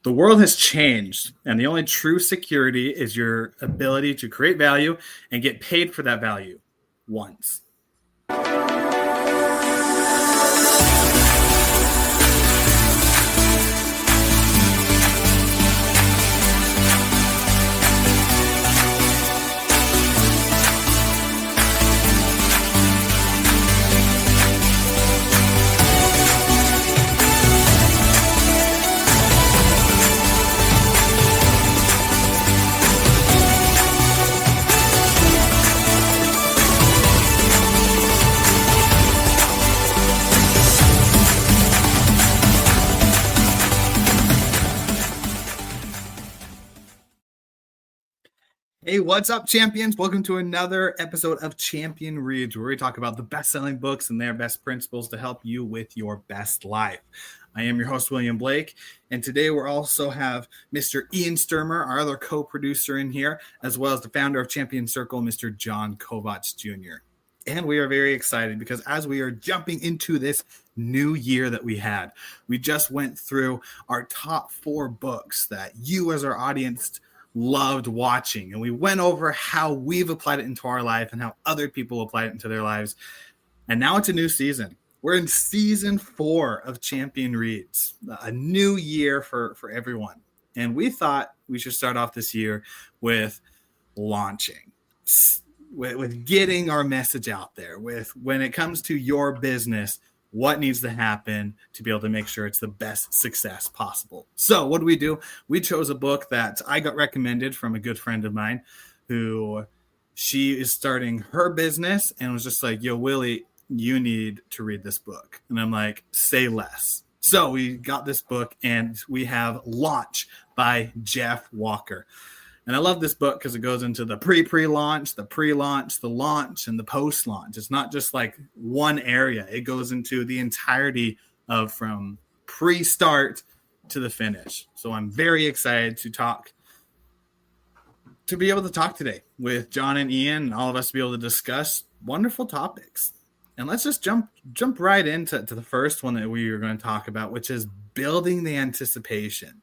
The world has changed, and the only true security is your ability to create value and get paid for that value once. Hey, what's up, champions? Welcome to another episode of Champion Reads, where we talk about the best-selling books and their best principles to help you with your best life. I am your host, William Blake, and today we also have Mr. Ian Sturmer, our other co-producer in here, as well as the founder of Champion Circle, Mr. John Kovacs Jr. And we are very excited because as we are jumping into this new year that we had, we just went through our top 4 books that you as our audience loved watching, and we went over how we've applied it into our life and how other people apply it into their lives. And now it's a new season. We're in season 4 of Champion Reads, a new year for everyone. And we thought we should start off this year with launching, with getting our message out there, with when it comes to your business, what needs to happen to be able to make sure it's the best success possible. So what do? We chose a book that I got recommended from a good friend of mine who she is starting her business and was just like, yo, Willie, you need to read this book. And I'm like, say less. So we got this book and we have Launch by Jeff Walker. And I love this book because it goes into the pre-launch, the pre-launch, the launch, and the post-launch. It's not just like one area. It goes into the entirety of from pre-start to the finish. So I'm very excited to be able to talk today with John and Ian and all of us to be able to discuss wonderful topics. And let's just jump right into the first one that we are going to talk about, which is building the anticipation.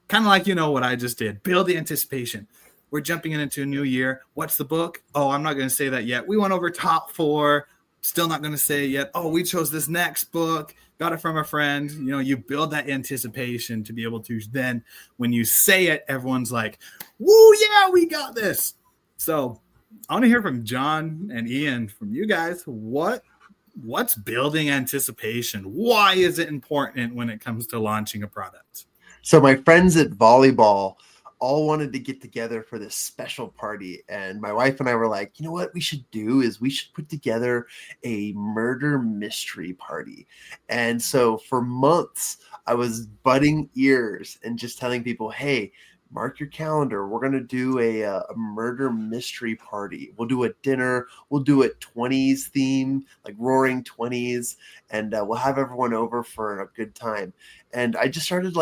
Kind of like, what I just did. Build the anticipation. We're jumping into a new year. What's the book? Oh, I'm not going to say that yet. We went over top 4. Still not going to say it yet. Oh, we chose this next book. Got it from a friend. You build that anticipation to be able to then, when you say it, everyone's like, woo, yeah, we got this. So I want to hear from John and Ian, from you guys. What's building anticipation? Why is it important when it comes to launching a product? So my friends at volleyball all wanted to get together for this special party. And my wife and I were like, you know what we should do is we should put together a murder mystery party. And so for months, I was butting ears and just telling people, hey, mark your calendar. We're going to do a murder mystery party. We'll do a dinner. We'll do a 20s theme, like roaring 20s. And we'll have everyone over for a good time. And I just started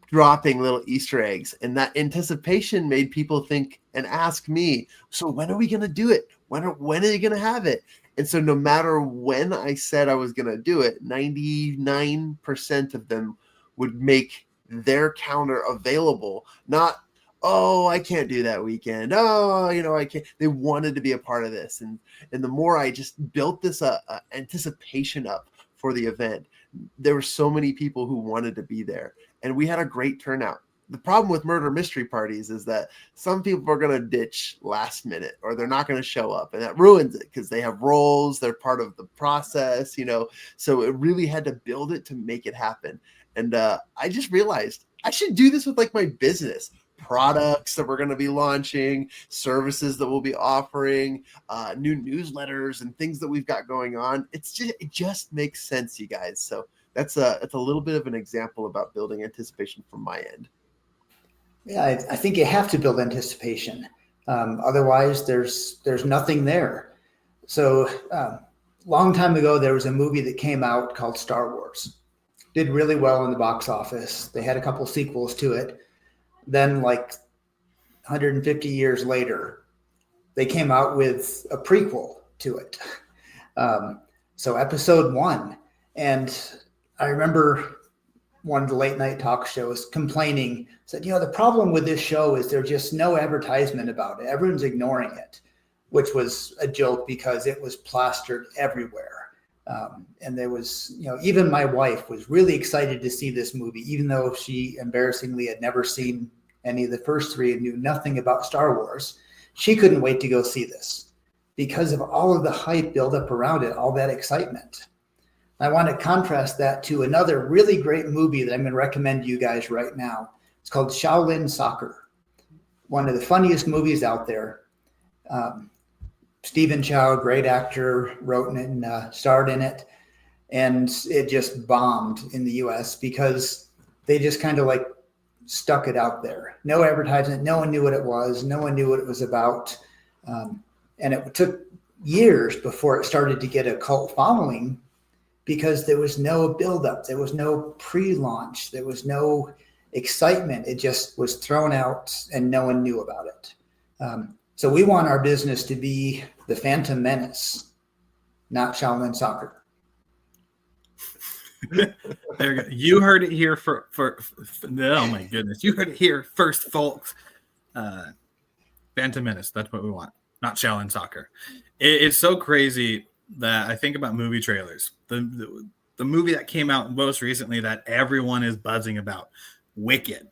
dropping little Easter eggs, and that anticipation made people think and ask me, so when are we going to do it? When are you going to have it? And so no matter when I said I was going to do it, 99% of them would make their calendar available. Not, oh, I can't do that weekend. Oh, I can't. They wanted to be a part of this. And the more I just built this anticipation up for the event, there were so many people who wanted to be there. And we had a great turnout. The problem with murder mystery parties is that some people are going to ditch last minute, or they're not going to show up, and that ruins it because they have roles. They're part of the process, so it really had to build it to make it happen. And I just realized I should do this with my business products that we're going to be launching, services that we'll be offering, new newsletters and things that we've got going on. It just makes sense, you guys. So it's a little bit of an example about building anticipation from my end. Yeah, I think you have to build anticipation. Otherwise, there's nothing there. So long time ago, there was a movie that came out called Star Wars. Did really well in the box office. They had a couple sequels to it. Then 150 years later, they came out with a prequel to it. So episode 1. And I remember one of the late night talk shows complaining, said, the problem with this show is there's just no advertisement about it. Everyone's ignoring it, which was a joke because it was plastered everywhere. And there was, even my wife was really excited to see this movie, even though she embarrassingly had never seen any of the first three and knew nothing about Star Wars. She couldn't wait to go see this because of all of the hype built up around it, all that excitement. I want to contrast that to another really great movie that I'm going to recommend to you guys right now. It's called Shaolin Soccer. One of the funniest movies out there. Stephen Chow, great actor, wrote it and starred in it. And it just bombed in the US because they just kind of like stuck it out there. No advertisement. No one knew what it was. No one knew what it was about. And it took years before it started to get a cult following, because there was no buildup, there was no pre-launch, there was no excitement. It just was thrown out and no one knew about it. So we want our business to be the Phantom Menace, not Shaolin Soccer. There you go. You heard it here for oh my goodness. You heard it here first, folks. Phantom Menace, that's what we want, not Shaolin Soccer. It's so crazy that I think about movie trailers. The movie that came out most recently that everyone is buzzing about, Wicked.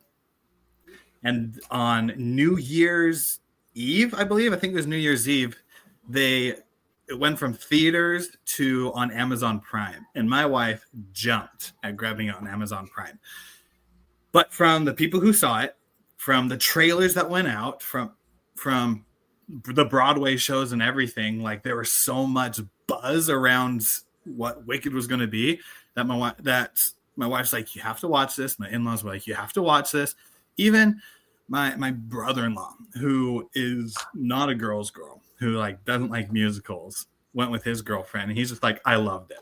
And on New Year's Eve, I think it was New Year's Eve, it went from theaters to on Amazon Prime. And my wife jumped at grabbing it on Amazon Prime. But from the people who saw it, from the trailers that went out, from the Broadway shows and everything, like there was so much buzz around what Wicked was going to be that my wife's like, you have to watch this. My in-laws were like, you have to watch this. Even my brother-in-law, who is not a girl's girl, who like doesn't like musicals, went with his girlfriend, and he's just like, I loved it.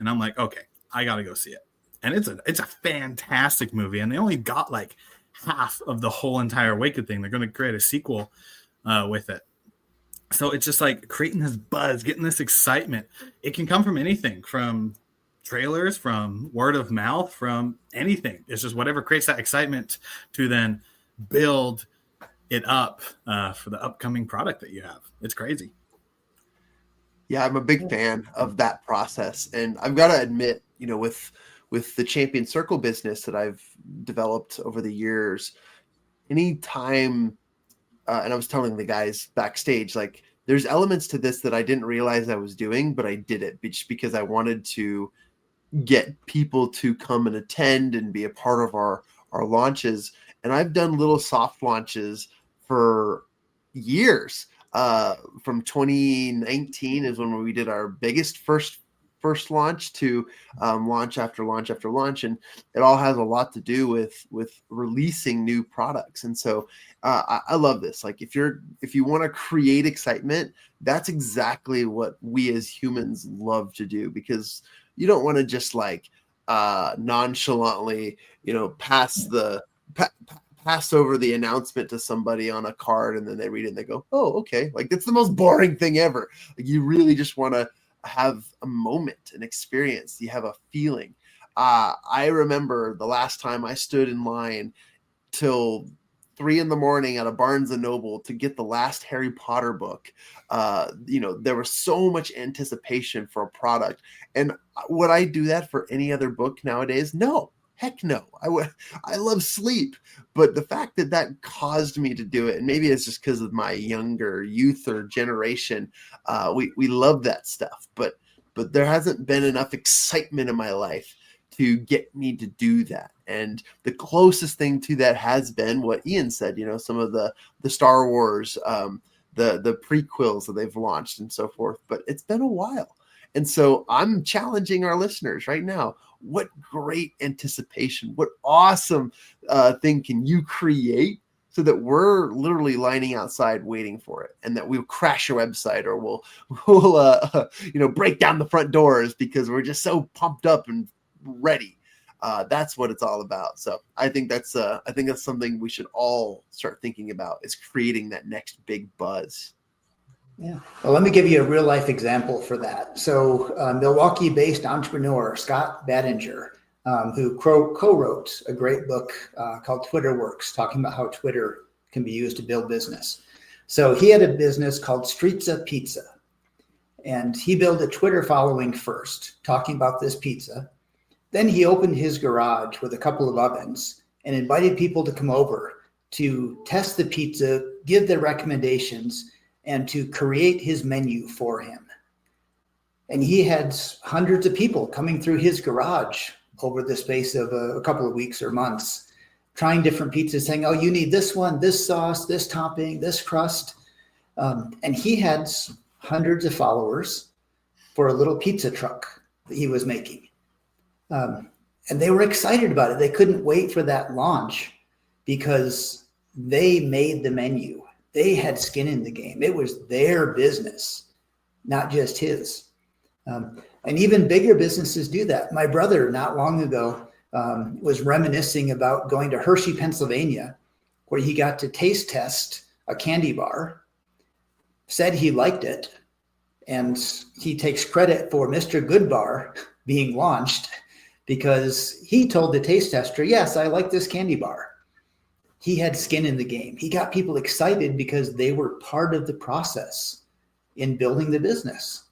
And I'm like, okay, I got to go see it. And it's a fantastic movie, and they only got like half of the whole entire Wicked thing. They're going to create a sequel with it. So it's just like creating this buzz, getting this excitement. It can come from anything, from trailers, from word of mouth, from anything. It's just whatever creates that excitement to then build it up for the upcoming product that you have. It's crazy. Yeah, I'm a big fan of that process. And I've got to admit, with the Champion Circle business that I've developed over the years, anytime, and I was telling the guys backstage, like there's elements to this that I didn't realize I was doing, but I did it just because I wanted to get people to come and attend and be a part of our launches. And I've done little soft launches for years. From 2019 is when we did our biggest first launch to launch after launch after launch, and it all has a lot to do with releasing new products. And so I love this. Like if you want to create excitement, that's exactly what we as humans love to do, because you don't want to just like nonchalantly pass over the announcement to somebody on a card, and then they read it and they go, oh, okay. Like that's the most boring thing ever. Like you really just want to have a moment, an experience. You have a feeling. I remember the last time I stood in line till 3 a.m. at a Barnes and Noble to get the last Harry Potter book. There was so much anticipation for a product. And would I do that for any other book nowadays? No. Heck no. I love sleep, but the fact that caused me to do it, and maybe it's just because of my younger youth or generation, we love that stuff, but there hasn't been enough excitement in my life to get me to do that. And the closest thing to that has been what Ian said, some of the Star Wars, the prequels that they've launched and so forth, but it's been a while. And so I'm challenging our listeners right now. What great anticipation, what awesome thing can you create so that we're literally lining outside waiting for it, and that we'll crash your website, or we'll break down the front doors because we're just so pumped up and ready. That's what it's all about. So I think that's something we should all start thinking about, is creating that next big buzz. Yeah. Well, let me give you a real life example for that. So Milwaukee-based entrepreneur Scott Badinger who co-wrote a great book called Twitter Works, talking about how Twitter can be used to build business. So he had a business called Streetza Pizza. And he built a Twitter following first, talking about this pizza. Then he opened his garage with a couple of ovens and invited people to come over to test the pizza, give their recommendations, and to create his menu for him. And he had hundreds of people coming through his garage over the space of a couple of weeks or months, trying different pizzas, saying, oh, you need this one, this sauce, this topping, this crust. And he had hundreds of followers for a little pizza truck that he was making. And they were excited about it. They couldn't wait for that launch because they made the menu. They had skin in the game. It was their business, not just his. And even bigger businesses do that. My brother, not long ago, was reminiscing about going to Hershey, Pennsylvania, where he got to taste test a candy bar, said he liked it, and he takes credit for Mr. Good Bar being launched because he told the taste tester, yes, I like this candy bar. He had skin in the game. He got people excited because they were part of the process in building the business.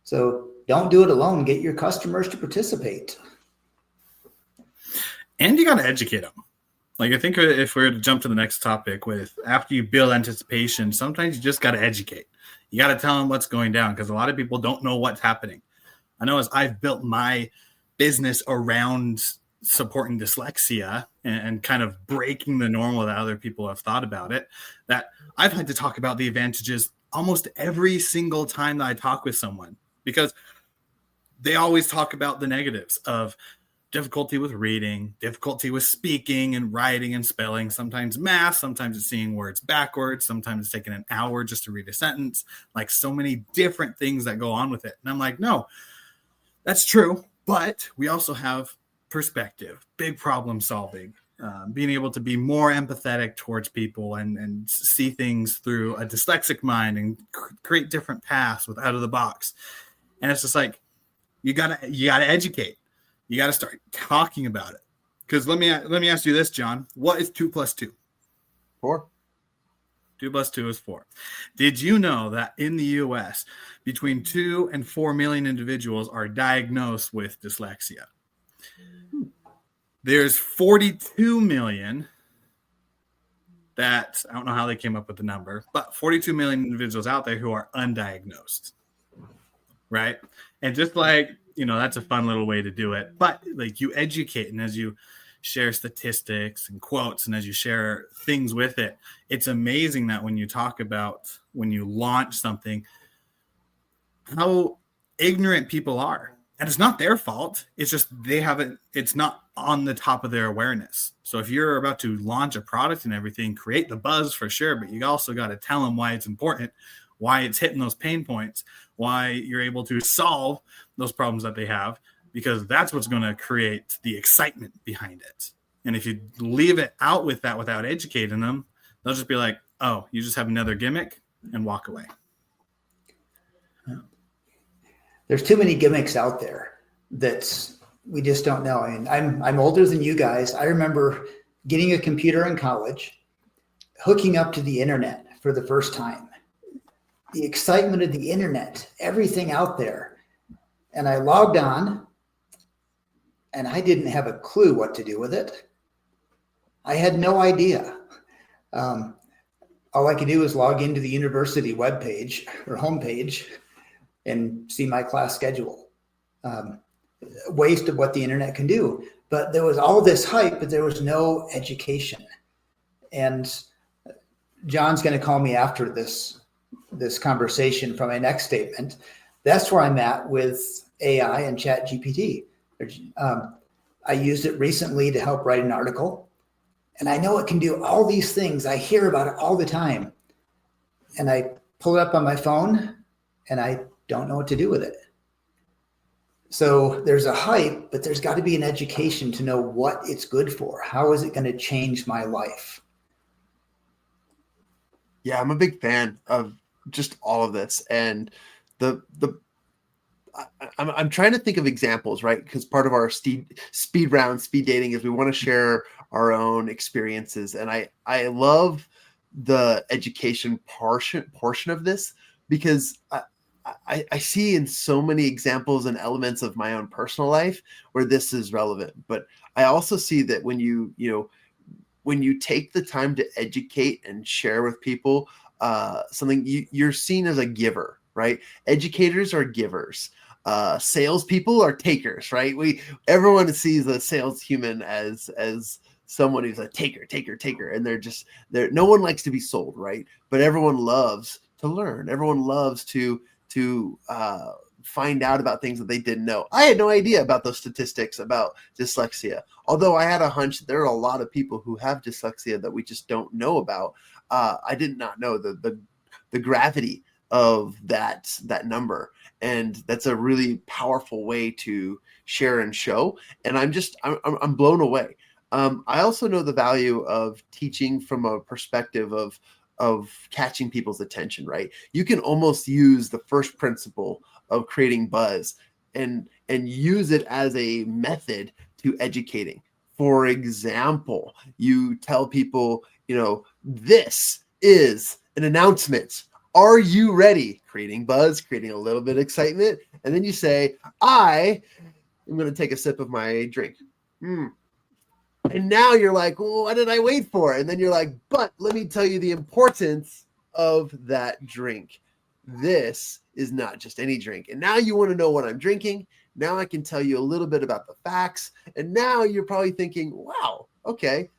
So don't do it alone. Get your customers to participate. And you got to educate them. Like, I think if we're to jump to the next topic with after you build anticipation, sometimes you just got to educate. You got to tell them what's going down because a lot of people don't know what's happening. I know as I've built my business around supporting dyslexia and kind of breaking the normal that other people have thought about it, that I've had to talk about the advantages almost every single time that I talk with someone because they always talk about the negatives of difficulty with reading, difficulty with speaking and writing and spelling, sometimes math, sometimes it's seeing words backwards, sometimes it's taking an hour just to read a sentence, like so many different things that go on with it. And I'm like, no, that's true. But we also have perspective, big problem solving, being able to be more empathetic towards people and see things through a dyslexic mind and create different paths with out of the box. And it's just like, you gotta educate. You got to start talking about it. Because let me ask you this, John. What is 2 + 2? 4. 2 + 2 is 4. Did you know that in the U.S., between 2 and 4 million individuals are diagnosed with dyslexia? There's 42 million that, I don't know how they came up with the number, but 42 million individuals out there who are undiagnosed, right? And just like, that's a fun little way to do it. But like you educate, and as you share statistics and quotes, and as you share things with it, it's amazing that when you talk about when you launch something, how ignorant people are. And it's not their fault. It's just it's not on the top of their awareness. So if you're about to launch a product and everything, create the buzz for sure, but you also got to tell them why it's important, why it's hitting those pain points, why you're able to solve those problems that they have, because that's what's going to create the excitement behind it. And if you leave it out with that without educating them, they'll just be like, oh, you just have another gimmick, and walk away. There's too many gimmicks out there that we just don't know. And I'm older than you guys. I remember getting a computer in college, hooking up to the internet for the first time. The excitement of the internet, everything out there. And I logged on and I didn't have a clue what to do with it. I had no idea. All I could do was log into the university webpage or homepage and see my class schedule. Waste of what the internet can do. But there was all this hype, but there was no education. And John's going to call me after this conversation for my next statement. That's where I'm at with AI and Chat GPT. I used it recently to help write an article, and I know it can do all these things. I hear about it all the time, and I pull it up on my phone, and I don't know what to do with it. So there's a hype, but there's got to be an education to know what it's good for. How is it going to change my life? Yeah, I'm a big fan of just all of this. And I'm trying to think of examples, right? Because part of our speed dating is we want to share our own experiences. And I love the education portion of this, because I see in so many examples and elements of my own personal life where this is relevant. But I also see that when you take the time to educate and share with people something, you're seen as a giver, right? Educators are givers. Salespeople are takers, right? Everyone sees a sales human as someone who's a taker, and no one likes to be sold, right? But everyone loves to learn. Everyone loves to find out about things that they didn't know. I had no idea about those statistics about dyslexia, although I had a hunch that there are a lot of people who have dyslexia that we just don't know about. I did not know the gravity of that number, and that's a really powerful way to share and show. And I'm blown away. I also know the value of teaching from a perspective of catching people's attention, right? You can almost use the first principle of creating buzz and use it as a method to educating. For example, you tell people, this is an announcement. Are you ready? Creating buzz, creating a little bit of excitement. And then you say, I am going to take a sip of my drink. And now you're like, well, what did I wait for? And then you're like, but let me tell you the importance of that drink. This is not just any drink. And now you want to know what I'm drinking. Now I can tell you a little bit about the facts. And now you're probably thinking, wow, okay,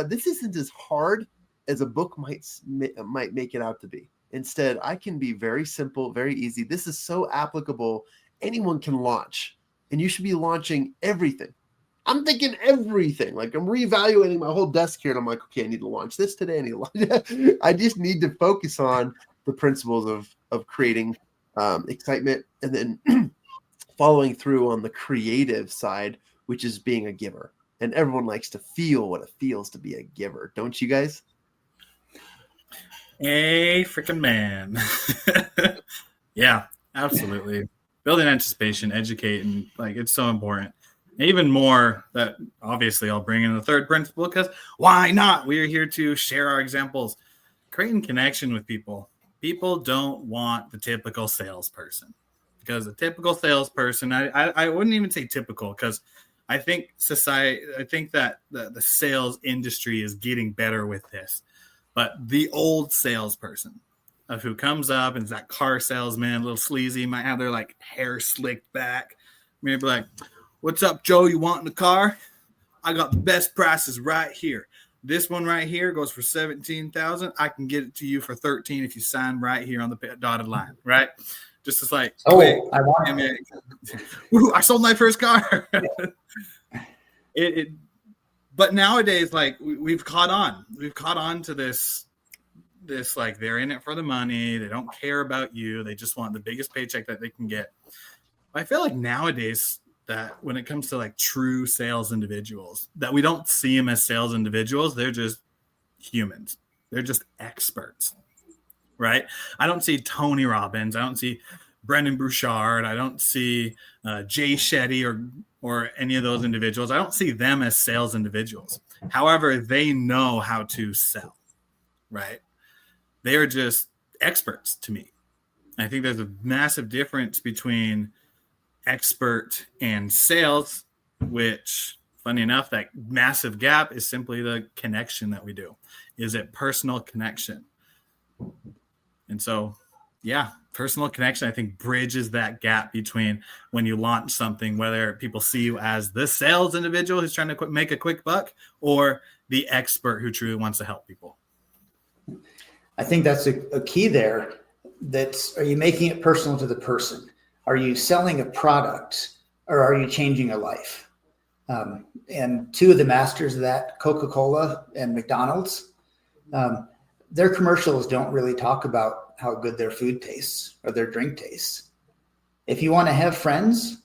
this isn't as hard as a book might make it out to be. Instead, I can be very simple, very easy. This is so applicable. Anyone can launch. And you should be launching everything. I'm thinking everything. Like, I'm reevaluating my whole desk here, and I'm like, okay, I need to launch this today. I just need to focus on the principles of creating excitement, and then following through on the creative side, which is being a giver. And everyone likes to feel what it feels to be a giver, don't you guys? A freaking man. Yeah, absolutely. Building anticipation, educating, like, it's so important. Even more, that obviously I'll bring in the third principle, because why not? We are here to share our examples. Creating connection with people. People don't want the typical salesperson, because the typical salesperson, I wouldn't even say typical, because I think that the sales industry is getting better with this. But the old salesperson of who comes up and is that car salesman, a little sleazy, might have their like hair slicked back, maybe like, what's up, Joe? You want in the car? I got the best prices right here. This one right here goes for $17,000. I can get it to you for $13,000 if you sign right here on the dotted line, right? Just as like, quick, I want it. Woo, I sold my first car. But nowadays, like, we've caught on to this like, they're in it for the money. They don't care about you. They just want the biggest paycheck that they can get. I feel like nowadays, that when it comes to like true sales individuals, that we don't see them as sales individuals. They're just humans. They're just experts, right? I don't see Tony Robbins. I don't see Brendan Bouchard. I don't see Jay Shetty or any of those individuals. I don't see them as sales individuals. However, they know how to sell, right? They are just experts to me. I think there's a massive difference between expert and sales, which, funny enough, that massive gap is simply the connection that we do. Is it personal connection? And so, yeah, personal connection, I think, bridges that gap between when you launch something, whether people see you as the sales individual who's trying to make a quick buck, or the expert who truly wants to help people. I think that's a key there. Are you making it personal to the person? Are you selling a product, or are you changing a life? And two of the masters of that, Coca-Cola and McDonald's, their commercials don't really talk about how good their food tastes or their drink tastes. If you want to have friends,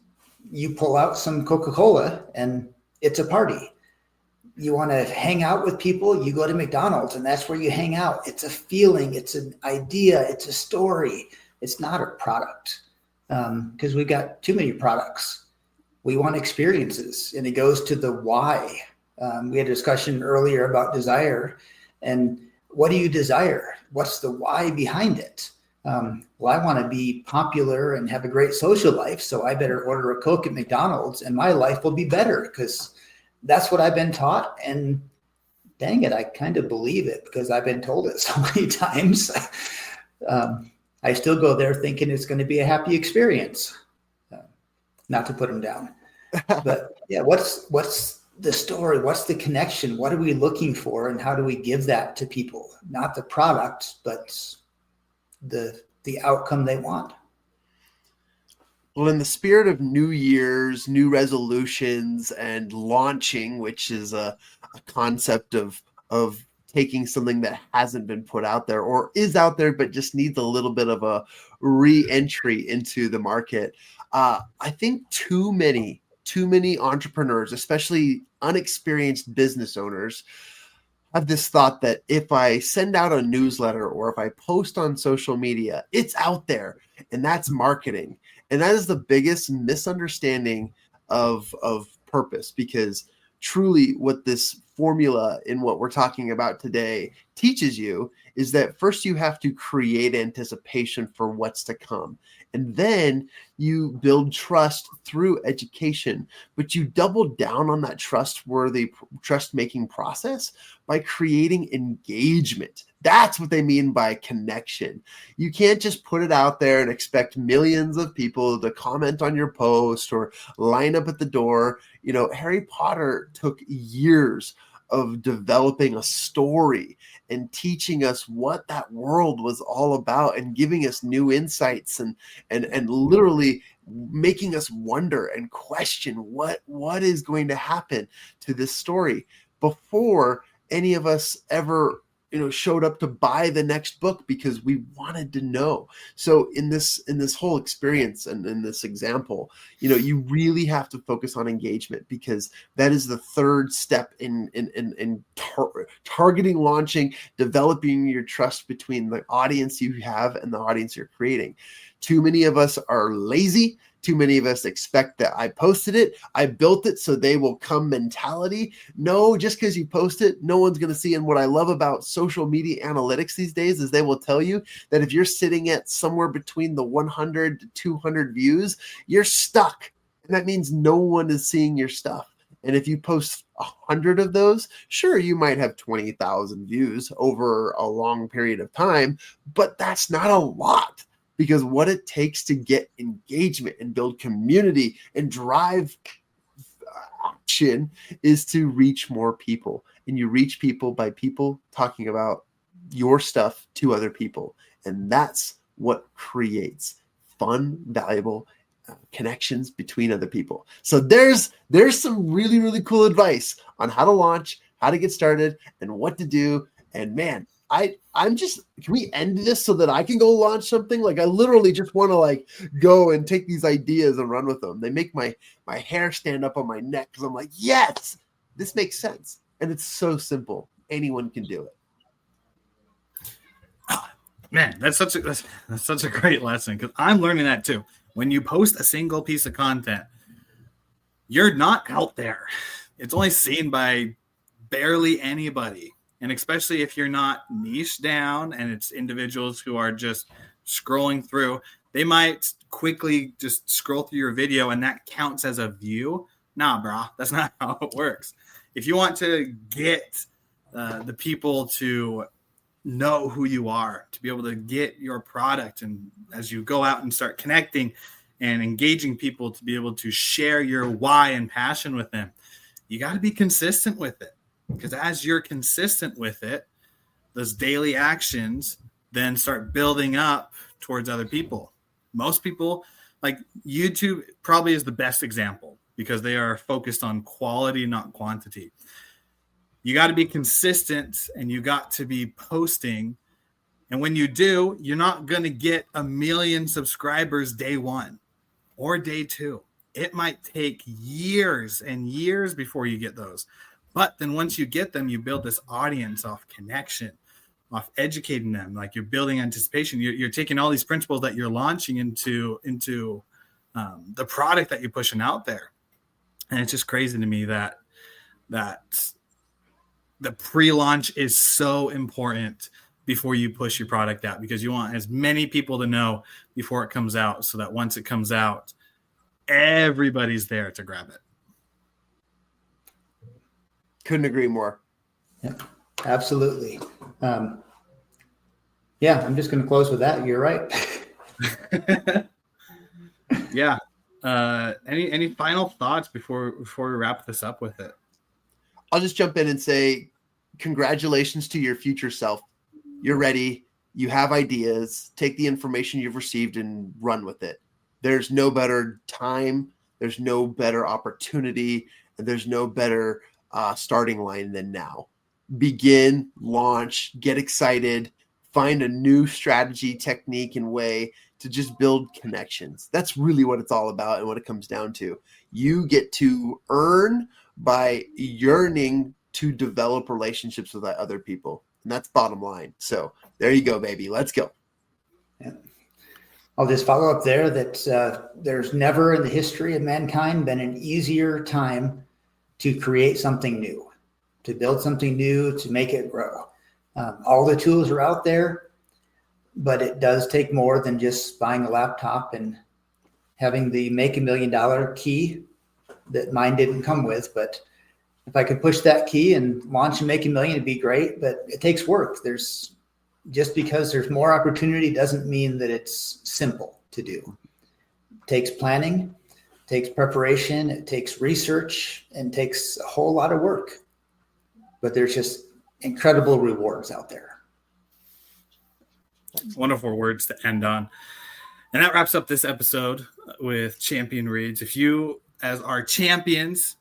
you pull out some Coca-Cola and it's a party. You want to hang out with people, you go to McDonald's, and that's where you hang out. It's a feeling, it's an idea, it's a story. It's not a product. because we've got too many products. We want experiences, and it goes to the why. We had a discussion earlier about desire, and what do you desire? What's the why behind it? Well, I want to be popular and have a great social life, so I better order a Coke at McDonald's and my life will be better because that's what I've been taught. And dang it, I kind of believe it because I've been told it so many times. I still go there thinking it's going to be a happy experience. Not to put them down, but yeah, what's the story? What's the connection? What are we looking for, and how do we give that to people? Not the product, but the outcome they want. Well, in the spirit of New Year's, new resolutions, and launching, which is a concept of taking something that hasn't been put out there or is out there but just needs a little bit of a re-entry into the market, I think too many entrepreneurs, especially unexperienced business owners, have this thought that if I send out a newsletter or if I post on social media, it's out there and that's marketing. And that is the biggest misunderstanding of purpose, because truly what this formula in what we're talking about today teaches you is that first you have to create anticipation for what's to come. And then you build trust through education, but you double down on that trust-making process by creating engagement. That's what they mean by connection. You can't just put it out there and expect millions of people to comment on your post or line up at the door. You know, Harry Potter took years of developing a story and teaching us what that world was all about and giving us new insights and literally making us wonder and question what is going to happen to this story before any of us ever showed up to buy the next book, because we wanted to know. So in this whole experience and in this example, you really have to focus on engagement, because that is the third step in targeting, launching, developing your trust between the audience you have and the audience you're creating. Too many of us are lazy. Too many of us expect that I posted it, I built it, so they will come mentality. No, just because you post it, no one's going to see. And what I love about social media analytics these days is they will tell you that if you're sitting at somewhere between the 100 to 200 views, you're stuck. And that means no one is seeing your stuff. And if you post 100 of those, sure, you might have 20,000 views over a long period of time, but that's not a lot. Because what it takes to get engagement and build community and drive action is to reach more people. And you reach people by people talking about your stuff to other people. And that's what creates fun, valuable connections between other people. So there's some really, really cool advice on how to launch, how to get started, and what to do. And man, I'm just, can we end this so that I can go launch something? Like, I literally just want to go and take these ideas and run with them. They make my hair stand up on my neck because I'm like, yes, this makes sense. And it's so simple. Anyone can do it. Oh, man, that's such a great lesson, because I'm learning that too. When you post a single piece of content, you're not out there. It's only seen by barely anybody. And especially if you're not niche down and it's individuals who are just scrolling through, they might quickly just scroll through your video and that counts as a view. Nah, bro, that's not how it works. If you want to get the people to know who you are, to be able to get your product, and as you go out and start connecting and engaging people, to be able to share your why and passion with them, you got to be consistent with it. Because as you're consistent with it, those daily actions then start building up towards other people. Most people, like YouTube probably is the best example, because they are focused on quality, not quantity. You got to be consistent and you got to be posting. And when you do, you're not going to get 1 million subscribers day one or day two. It might take years and years before you get those. But then once you get them, you build this audience off connection, off educating them. Like you're building anticipation. You're taking all these principles that you're launching into the product that you're pushing out there. And it's just crazy to me that the pre-launch is so important before you push your product out, because you want as many people to know before it comes out, so that once it comes out, everybody's there to grab it. Couldn't agree more. Yeah, absolutely. Yeah, I'm just going to close with that. You're right. Yeah. Any final thoughts before we wrap this up with it? I'll just jump in and say, congratulations to your future self. You're ready. You have ideas. Take the information you've received and run with it. There's no better time. There's no better opportunity. And there's no better starting line than now. Begin, launch, get excited, find a new strategy, technique, and way to just build connections. That's really what it's all about and what it comes down to. You get to earn by yearning to develop relationships with other people. And that's bottom line. So there you go, baby. Let's go. Yeah. I'll just follow up there that there's never in the history of mankind been an easier time to create something new, to build something new, to make it grow. All the tools are out there, but it does take more than just buying a laptop and having the make $1 million key that mine didn't come with. But if I could push that key and launch and make $1 million, it'd be great, but it takes work. Just because there's more opportunity doesn't mean that it's simple to do. It takes planning, it takes preparation, it takes research, and takes a whole lot of work. But there's just incredible rewards out there. Wonderful words to end on. And that wraps up this episode with Champion Reads. If you, as our champions,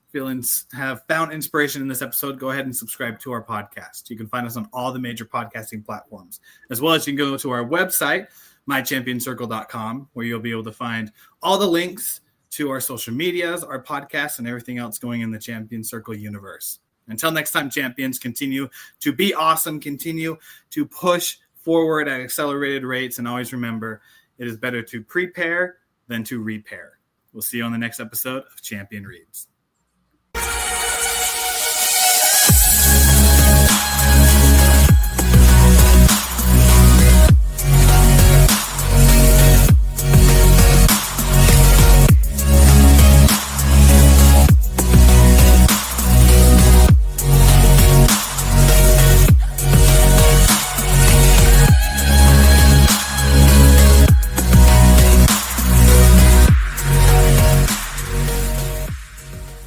have found inspiration in this episode, go ahead and subscribe to our podcast. You can find us on all the major podcasting platforms, as well as you can go to our website, mychampionscircle.com, where you'll be able to find all the links to our social medias, our podcasts, and everything else going in the Champion Circle universe. Until next time, champions, continue to be awesome, continue to push forward at accelerated rates, and always remember, it is better to prepare than to repair. We'll see you on the next episode of Champion Reads.